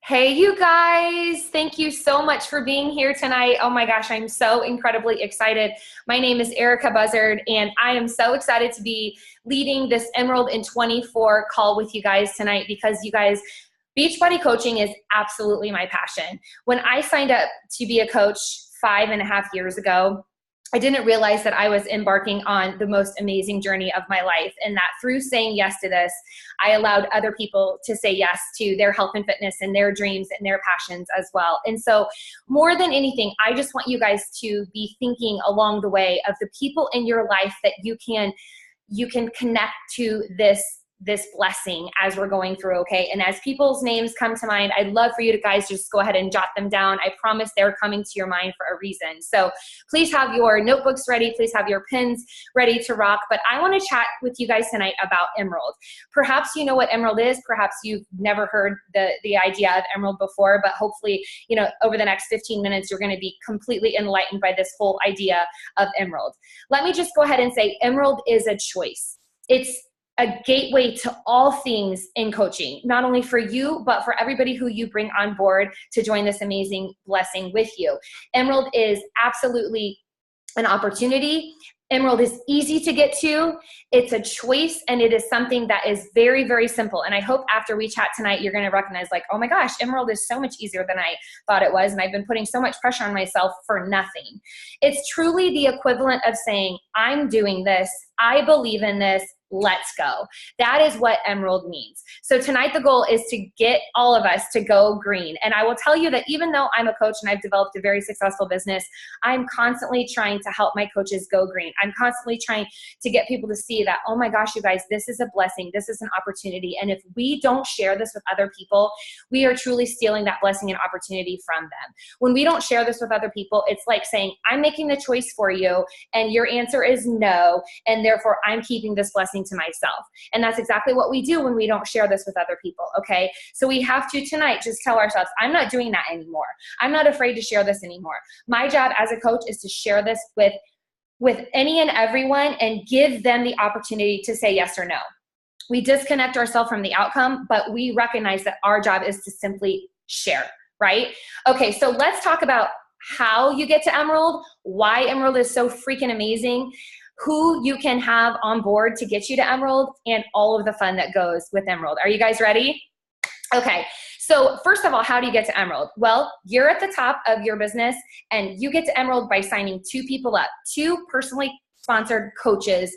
Hey, you guys. Thank you so much for being here tonight. Oh my gosh, I'm so incredibly excited. My name is Erica Buzzard, and I am so excited to be leading this Emerald in 24 call with you guys tonight because you guys, Beachbody coaching is absolutely my passion. When I signed up to be a coach 5.5 years ago, I didn't realize that I was embarking on the most amazing journey of my life, and that through saying yes to this, I allowed other people to say yes to their health and fitness and their dreams and their passions as well. And so more than anything, I just want you guys to be thinking along the way of the people in your life that you can connect to this blessing as we're going through, okay? And as people's names come to mind, I'd love for you to guys just go ahead and jot them down. I promise they're coming to your mind for a reason. So please have your notebooks ready. Please have your pens ready to rock. But I want to chat with you guys tonight about Emerald. Perhaps you know what Emerald is. Perhaps you've never heard the idea of Emerald before, but hopefully, over the next 15 minutes, you're going to be completely enlightened by this whole idea of Emerald. Let me just go ahead and say Emerald is a choice. It's a gateway to all things in coaching, not only for you, but for everybody who you bring on board to join this amazing blessing with you. Emerald is absolutely an opportunity. Emerald is easy to get to. It's a choice, and it is something that is very, very simple. And I hope after we chat tonight, you're going to recognize like, oh my gosh, Emerald is so much easier than I thought it was. And I've been putting so much pressure on myself for nothing. It's truly the equivalent of saying, I'm doing this. I believe in this. Let's go. That is what Emerald means. So tonight the goal is to get all of us to go green. And I will tell you that even though I'm a coach and I've developed a very successful business, I'm constantly trying to help my coaches go green. I'm constantly trying to get people to see that, oh my gosh, you guys, this is a blessing. This is an opportunity. And if we don't share this with other people, we are truly stealing that blessing and opportunity from them. When we don't share this with other people, it's like saying, I'm making the choice for you, and your answer is no, and therefore I'm keeping this blessing to myself. And that's exactly what we do when we don't share this with other people, okay? So we have to tonight just tell ourselves, I'm not doing that anymore. I'm not afraid to share this anymore. My job as a coach is to share this with any and everyone and give them the opportunity to say yes or no. We disconnect ourselves from the outcome, but we recognize that our job is to simply share, right? Okay, so let's talk about how you get to Emerald, why Emerald is so freaking amazing, who you can have on board to get you to Emerald, and all of the fun that goes with Emerald. Are you guys ready? Okay, so first of all, how do you get to Emerald? Well, you're at the top of your business, and you get to Emerald by signing 2 people up, 2 personally sponsored coaches.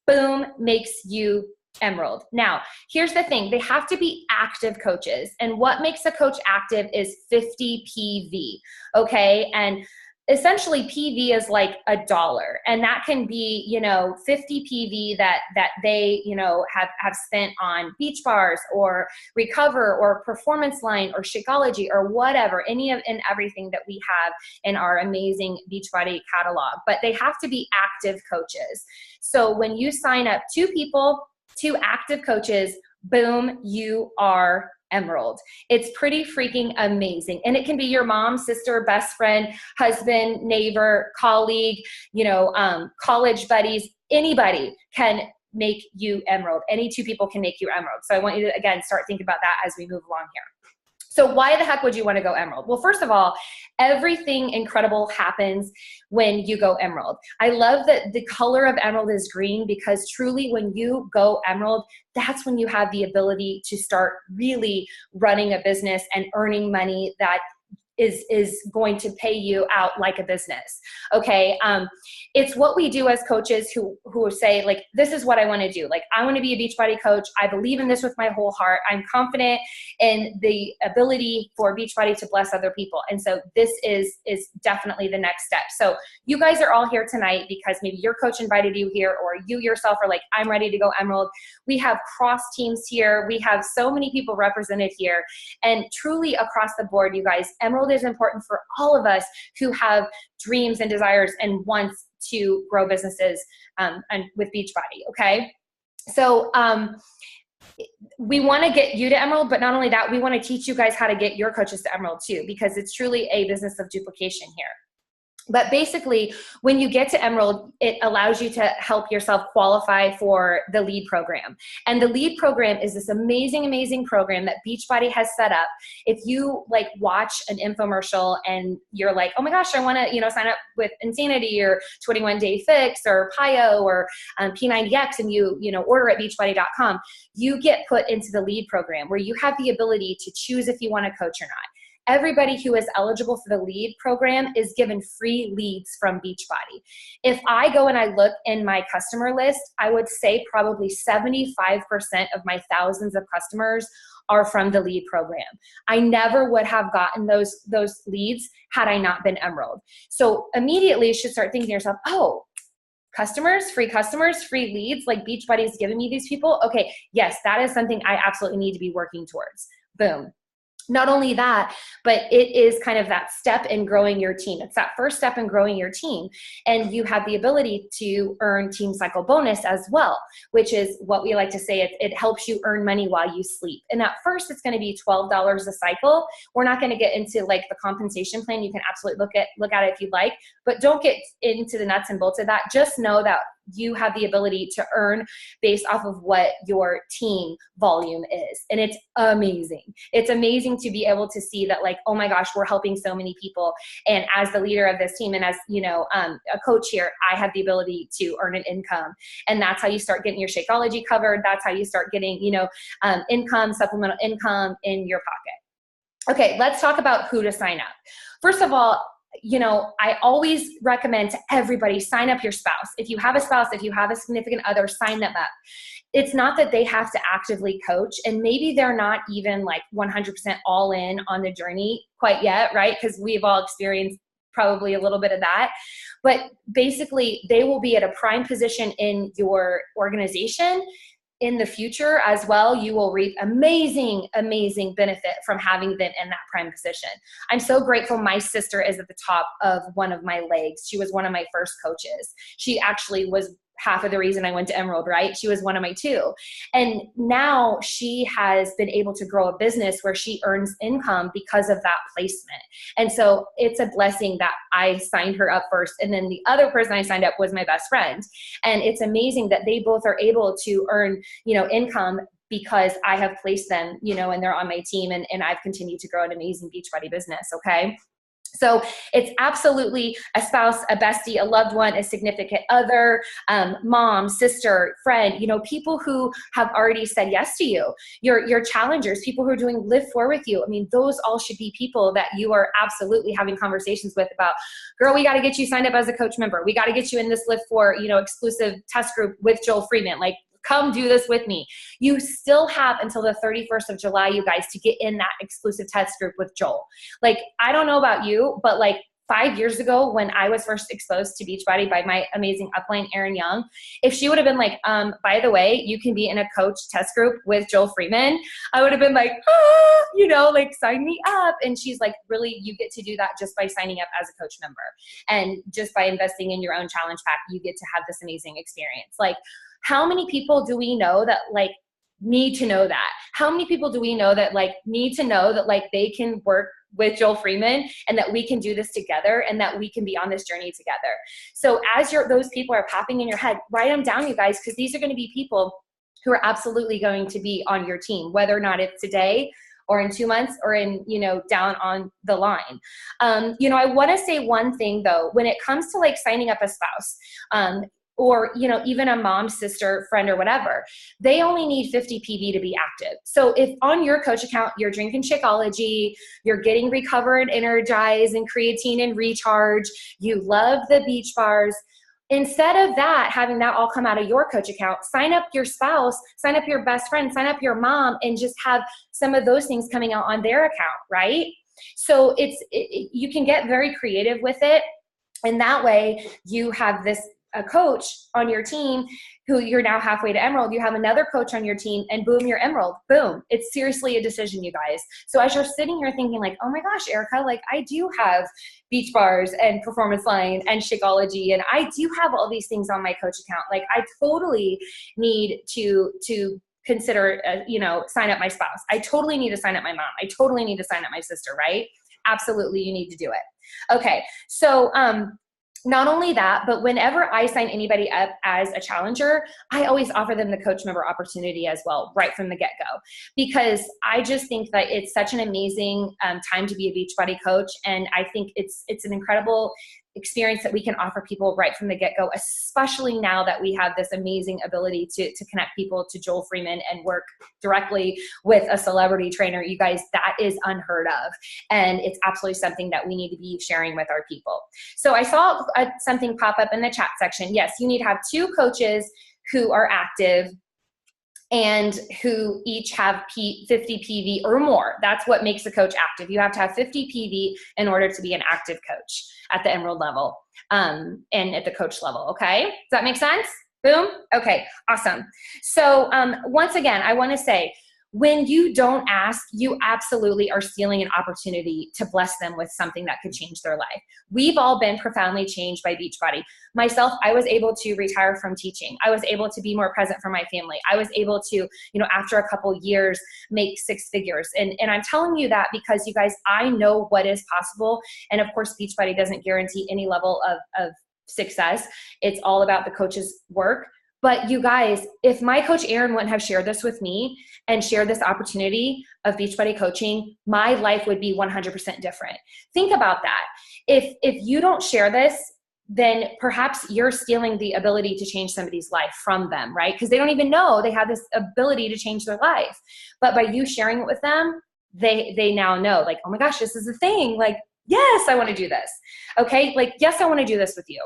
Boom, makes you Emerald. Now, here's the thing. They have to be active coaches, and what makes a coach active is 50 PV, okay? And essentially PV is like $1, and that can be 50 PV that they have spent on beach bars or Recover or Performance Line or Shakeology or whatever, any of and everything that we have in our amazing Beachbody catalog. But they have to be active coaches. So when you sign up 2 people, 2 active coaches, boom, you are Emerald. It's pretty freaking amazing. And it can be your mom, sister, best friend, husband, neighbor, colleague, college buddies. Anybody can make you Emerald. Any 2 people can make you Emerald. So I want you to, again, start thinking about that as we move along here. So why the heck would you want to go Emerald? Well, first of all, everything incredible happens when you go Emerald. I love that the color of Emerald is green, because truly when you go Emerald, that's when you have the ability to start really running a business and earning money that is going to pay you out like a business, okay? It's what we do as coaches who say, like, this is what I want to do. Like, I want to be a Beachbody coach. I believe in this with my whole heart. I'm confident in the ability for Beachbody to bless other people. And so this is definitely the next step. So you guys are all here tonight because maybe your coach invited you here, or you yourself are like, I'm ready to go Emerald. We have cross teams here. We have so many people represented here. And truly across the board, you guys, Emerald is important for all of us who have dreams and desires and wants to grow businesses and with Beachbody, okay? So we want to get you to Emerald, but not only that, we want to teach you guys how to get your coaches to Emerald too, because it's truly a business of duplication here. But basically, when you get to Emerald, it allows you to help yourself qualify for the LEAD program. And the LEAD program is this amazing, amazing program that Beachbody has set up. If you like watch an infomercial and you're like, oh my gosh, I want to, sign up with Insanity or 21 Day Fix or PiYo or P90X, and you order at beachbody.com, you get put into the LEAD program where you have the ability to choose if you want to coach or not. Everybody who is eligible for the LEAD program is given free leads from Beachbody. If I go and I look in my customer list, I would say probably 75% of my thousands of customers are from the LEAD program. I never would have gotten those leads had I not been Emerald. So immediately you should start thinking to yourself, oh, customers, free leads, like Beachbody is giving me these people. Okay, yes, that is something I absolutely need to be working towards. Boom. Not only that, but it is kind of that step in growing your team. It's that first step in growing your team. And you have the ability to earn Team Cycle bonus as well, which is what we like to say, it helps you earn money while you sleep. And at first it's going to be $12 a cycle. We're not going to get into like the compensation plan. You can absolutely look at it if you'd like, but don't get into the nuts and bolts of that. Just know that you have the ability to earn based off of what your team volume is. And it's amazing. It's amazing to be able to see that, like, oh my gosh, we're helping so many people. And as the leader of this team and as, a coach here, I have the ability to earn an income. And that's how you start getting your Shakeology covered. That's how you start getting, income, supplemental income in your pocket. Okay, let's talk about who to sign up. First of all, I always recommend to everybody, sign up your spouse. If you have a spouse, if you have a significant other, sign them up. It's not that they have to actively coach, and maybe they're not even like 100% all in on the journey quite yet, right? Because we've all experienced probably a little bit of that. But basically, they will be at a prime position in your organization. In the future as well, you will reap amazing, amazing benefit from having them in that prime position. I'm so grateful my sister is at the top of one of my legs. She was one of my first coaches. She actually was half of the reason I went to Emerald, right? She was one of my two. And now she has been able to grow a business where she earns income because of that placement. And so it's a blessing that I signed her up first. And then the other person I signed up was my best friend. And it's amazing that they both are able to earn, income because I have placed them, and they're on my team, and I've continued to grow an amazing Beachbody business. Okay. So it's absolutely a spouse, a bestie, a loved one, a significant other, mom, sister, friend, people who have already said yes to you, your challengers, people who are doing Live 4 with you. I mean, those all should be people that you are absolutely having conversations with about, girl, we got to get you signed up as a coach member. We got to get you in this Live 4, exclusive test group with Joel Freeman. Like, come do this with me. You still have until the 31st of July, you guys, to get in that exclusive test group with Joel. Like, I don't know about you, but like 5 years ago when I was first exposed to Beachbody by my amazing upline, Erin Young, if she would have been like, by the way, you can be in a coach test group with Joel Freeman, I would have been like, sign me up. And she's like, really, you get to do that just by signing up as a coach member. And just by investing in your own challenge pack, you get to have this amazing experience. Like, how many people do we know that like need to know that? How many people do we know that like need to know that like they can work with Joel Freeman and that we can do this together and that we can be on this journey together? So as those people are popping in your head, write them down, you guys, because these are going to be people who are absolutely going to be on your team, whether or not it's today or in 2 months or in, down on the line. I want to say one thing though, when it comes to like signing up a spouse, or, even a mom, sister, friend, or whatever, they only need 50 PV to be active. So if on your coach account, you're drinking Shakeology, you're getting Recover and Energize and Creatine and Recharge, you love the beach bars, instead of that, having that all come out of your coach account, sign up your spouse, sign up your best friend, sign up your mom, and just have some of those things coming out on their account, right? So you can get very creative with it. And that way you have a coach on your team who you're now halfway to Emerald. You have another coach on your team and boom, you're Emerald. Boom. It's seriously a decision, you guys. So as you're sitting here thinking like, oh my gosh, Erica, like I do have beach bars and Performance Line and Shakeology, and I do have all these things on my coach account. Like I totally need to consider, sign up my spouse. I totally need to sign up my mom. I totally need to sign up my sister, right? absolutely you need to do it. Okay, so not only that, but whenever I sign anybody up as a challenger, I always offer them the coach member opportunity as well, right from the get-go, because I just think that it's such an amazing time to be a Beachbody coach. And I think it's an incredible experience that we can offer people right from the get-go, especially now that we have this amazing ability to connect people to Joel Freeman and work directly with a celebrity trainer. You guys, that is unheard of. And it's absolutely something that we need to be sharing with our people. So I saw something pop up in the chat section. Yes, you need to have 2 coaches who are active and who each have 50 PV or more. That's what makes a coach active. You have to have 50 PV in order to be an active coach at the Emerald level and at the coach level, okay? Does that make sense? Boom? Okay, awesome. So once again, I wanna say, when you don't ask, you absolutely are stealing an opportunity to bless them with something that could change their life. We've all been profoundly changed by Beachbody. Myself, I was able to retire from teaching. I was able to be more present for my family. I was able to, after a couple years, make 6 figures. And I'm telling you that because, you guys, I know what is possible. And of course, Beachbody doesn't guarantee any level of success. It's all about the coach's work. But you guys, if my coach Aaron wouldn't have shared this with me and shared this opportunity of Beachbody coaching, my life would be 100% different. Think about that. If you don't share this, then perhaps you're stealing the ability to change somebody's life from them, right? Because they don't even know they have this ability to change their life. But by you sharing it with them, they now know, like, oh my gosh, this is a thing. Like, yes, I want to do this. Okay, like, yes, I want to do this with you.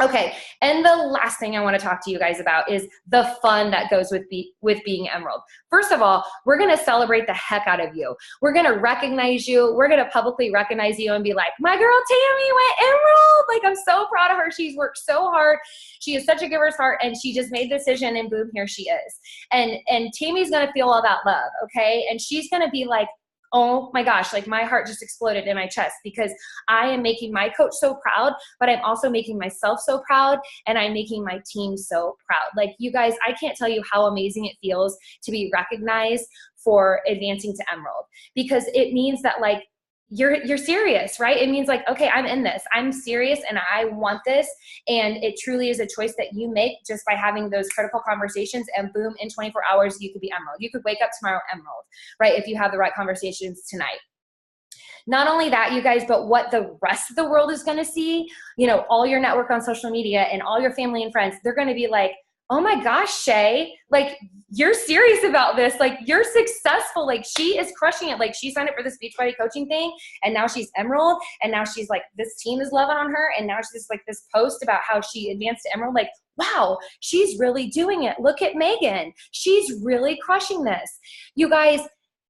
Okay, and the last thing I want to talk to you guys about is the fun that goes with being Emerald. First of all, we're going to celebrate the heck out of you. We're going to recognize you. We're going to publicly recognize you and be like, my girl Tammy went Emerald. Like, I'm so proud of her. She's worked so hard. She is such a giver's heart, and she just made the decision, and boom, here she is. And Tammy's going to feel all that love, okay? And she's going to be like, oh my gosh, like my heart just exploded in my chest because I am making my coach so proud, but I'm also making myself so proud, and I'm making my team so proud. Like, you guys, I can't tell you how amazing it feels to be recognized for advancing to Emerald, because it means that, like, you're serious, right? It means like, okay, I'm in this. I'm serious and I want this. And it truly is a choice that you make just by having those critical conversations, and boom, in 24 hours, you could be Emerald. You could wake up tomorrow Emerald, right? If you have the right conversations tonight. Not only that, you guys, but what the rest of the world is going to see, all your network on social media and all your family and friends, they're going to be like, oh my gosh, Shay, like, you're serious about this. Like, you're successful. Like, she is crushing it. Like, she signed up for this Beachbody coaching thing, and now she's Emerald, and now she's like, this team is loving on her, and now she's like this post about how she advanced to Emerald. Like, wow, she's really doing it. Look at Megan. She's really crushing this. You guys,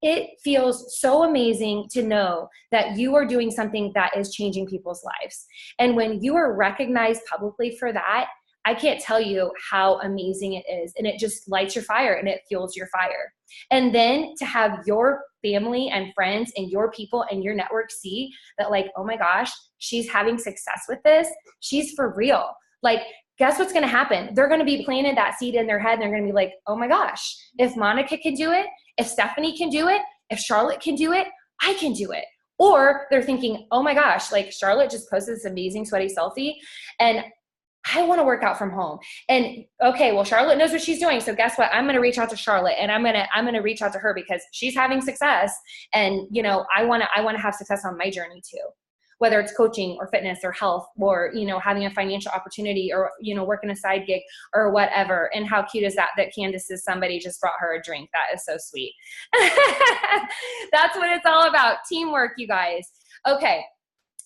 it feels so amazing to know that you are doing something that is changing people's lives. And when you are recognized publicly for that, I can't tell you how amazing it is. And it just lights your fire and it fuels your fire. And then to have your family and friends and your people and your network see that, like, oh my gosh, she's having success with this. She's for real. Like, guess what's going to happen? They're going to be planting that seed in their head, and they're going to be like, oh my gosh, if Monica can do it, if Stephanie can do it, if Charlotte can do it, I can do it. Or they're thinking, oh my gosh, like, Charlotte just posted this amazing sweaty selfie, and I want to work out from home. And okay, well, Charlotte knows what she's doing. So guess what? I'm going to reach out to Charlotte, and I'm going to reach out to her because she's having success. And, I want to have success on my journey too, whether it's coaching or fitness or health or, having a financial opportunity or, working a side gig or whatever. And how cute is that Candace's somebody just brought her a drink. That is so sweet. That's what it's all about. Teamwork, you guys. Okay.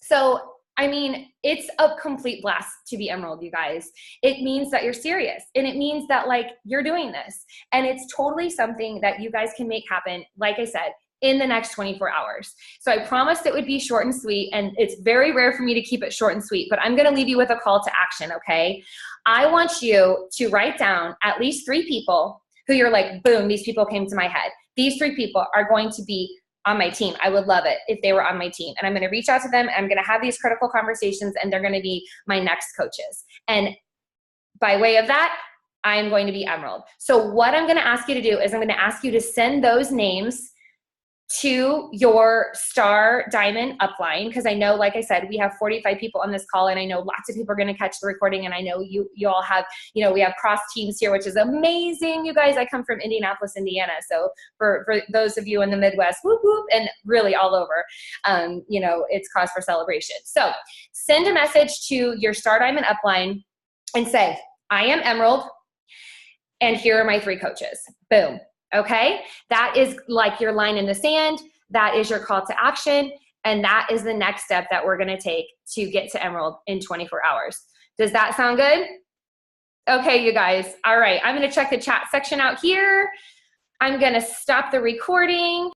So, I mean, it's a complete blast to be Emerald, you guys. It means that you're serious, and it means that, like, you're doing this, and it's totally something that you guys can make happen, like I said, in the next 24 hours. So I promised it would be short and sweet, and it's very rare for me to keep it short and sweet, but I'm going to leave you with a call to action, okay? I want you to write down at least 3 people who you're like, boom, these people came to my head. These 3 people are going to be on my team. I would love it if they were on my team. And I'm going to reach out to them. I'm going to have these critical conversations, and they're going to be my next coaches. And by way of that, I'm going to be Emerald. So what I'm going to ask you to do is I'm going to ask you to send those names to your Star Diamond upline, because I know, like I said, we have 45 people on this call, and I know lots of people are going to catch the recording, and I know you all have, we have cross teams here, which is amazing. You guys, I come from Indianapolis, Indiana, so for those of you in the Midwest, whoop whoop, and really all over, it's cause for celebration. So send a message to your Star Diamond upline and say, I am Emerald, and here are my 3 coaches. Boom. Okay, that is like your line in the sand. That is your call to action. And that is the next step that we're going to take to get to Emerald in 24 hours. Does that sound good? Okay, you guys. All right, I'm going to check the chat section out here. I'm going to stop the recording.